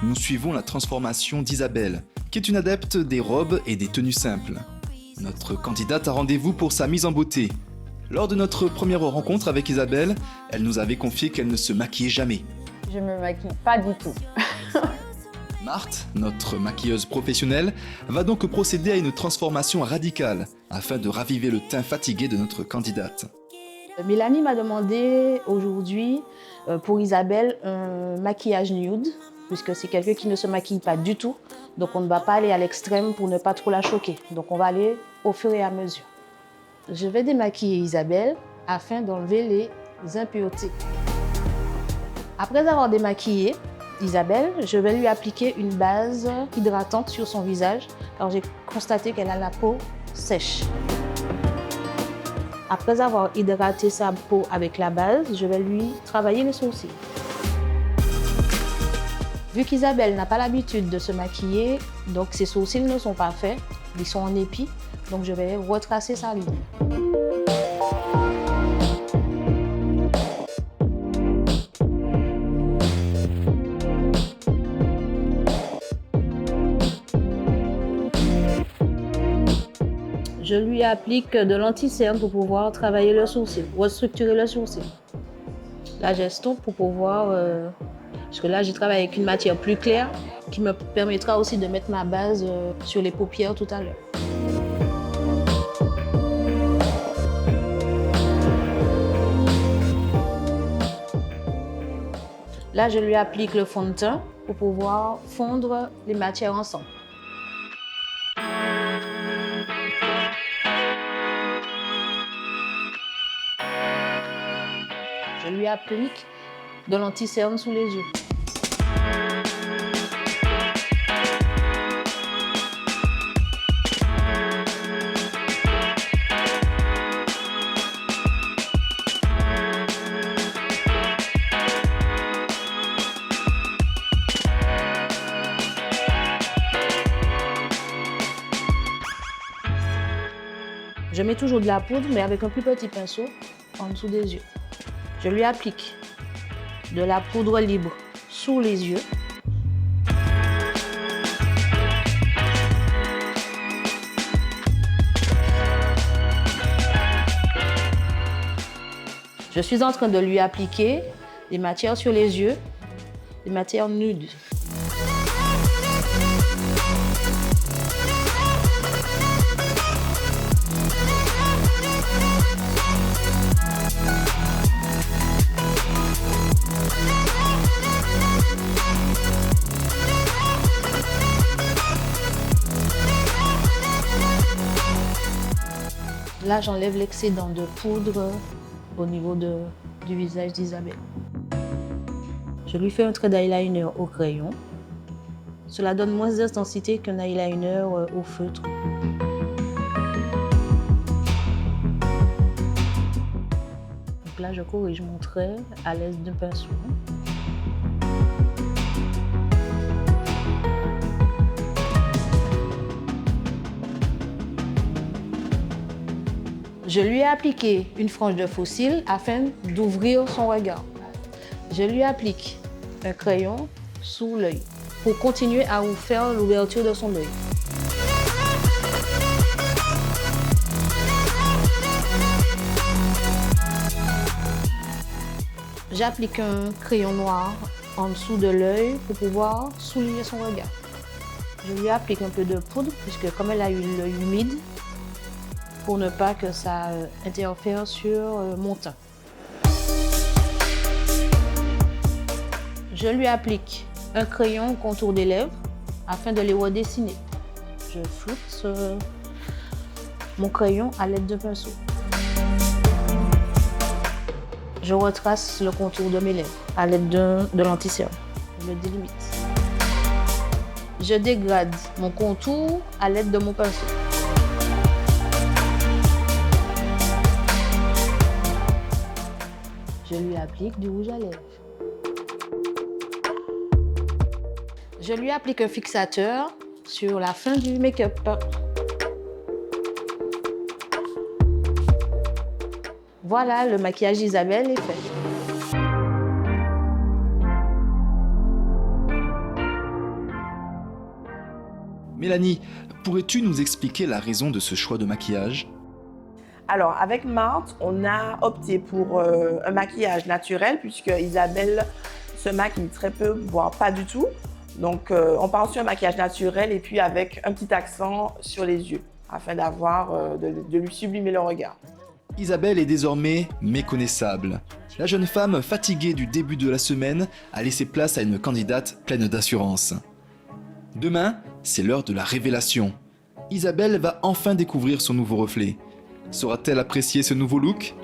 Nous suivons la transformation d'Isabelle, qui est une adepte des robes et des tenues simples. Notre candidate a rendez-vous pour sa mise en beauté. Lors de notre première rencontre avec Isabelle, elle nous avait confié qu'elle ne se maquillait jamais. Je me maquille pas du tout. Marthe, notre maquilleuse professionnelle, va donc procéder à une transformation radicale afin de raviver le teint fatigué de notre candidate. Mélanie m'a demandé aujourd'hui pour Isabelle un maquillage nude, puisque c'est quelqu'un qui ne se maquille pas du tout. Donc on ne va pas aller à l'extrême pour ne pas trop la choquer. Donc on va aller au fur et à mesure. Je vais démaquiller Isabelle afin d'enlever les impuretés. Après avoir démaquillé Isabelle, je vais lui appliquer une base hydratante sur son visage, car j'ai constaté qu'elle a la peau sèche. Après avoir hydraté sa peau avec la base, je vais lui travailler les sourcils. Vu qu'Isabelle n'a pas l'habitude de se maquiller, donc ses sourcils ne sont pas faits, ils sont en épi, donc je vais retracer sa ligne. Je lui applique de l'anti-cerne pour pouvoir travailler le sourcil, restructurer le sourcil. Là, j'estompe pour pouvoir... parce que là, j'ai travaillé avec une matière plus claire qui me permettra aussi de mettre ma base sur les paupières tout à l'heure. Là, je lui applique le fond de teint pour pouvoir fondre les matières ensemble. Je lui applique de l'anti-cerne sous les yeux. Je mets toujours de la poudre, mais avec un plus petit pinceau en dessous des yeux. Je lui applique de la poudre libre sous les yeux. Je suis en train de lui appliquer des matières sur les yeux, des matières nudes. Là, j'enlève l'excédent de poudre au niveau du visage d'Isabelle. Je lui fais un trait d'eyeliner au crayon. Cela donne moins d'intensité qu'un eyeliner au feutre. Donc là, je corrige mon trait à l'aide d'un pinceau. Je lui ai appliqué une frange de faux cils afin d'ouvrir son regard. Je lui applique un crayon sous l'œil pour continuer à faire l'ouverture de son œil. J'applique un crayon noir en dessous de l'œil pour pouvoir souligner son regard. Je lui applique un peu de poudre puisque comme elle a eu l'œil humide, pour ne pas que ça interfère sur mon teint. Je lui applique un crayon au contour des lèvres afin de les redessiner. Je floute mon crayon à l'aide de pinceau. Je retrace le contour de mes lèvres à l'aide de l'anti-cerne. Je le délimite. Je dégrade mon contour à l'aide de mon pinceau. Je lui applique du rouge à lèvres. Je lui applique un fixateur sur la fin du make-up. Voilà, le maquillage d'Isabelle est fait. Mélanie, pourrais-tu nous expliquer la raison de ce choix de maquillage? Alors, avec Marthe, on a opté pour un maquillage naturel puisque Isabelle se maquille très peu, voire pas du tout. Donc, on part sur un maquillage naturel et puis avec un petit accent sur les yeux afin de lui sublimer le regard. Isabelle est désormais méconnaissable. La jeune femme, fatiguée du début de la semaine, a laissé place à une candidate pleine d'assurance. Demain, c'est l'heure de la révélation. Isabelle va enfin découvrir son nouveau reflet. Saura-t-elle apprécier ce nouveau look?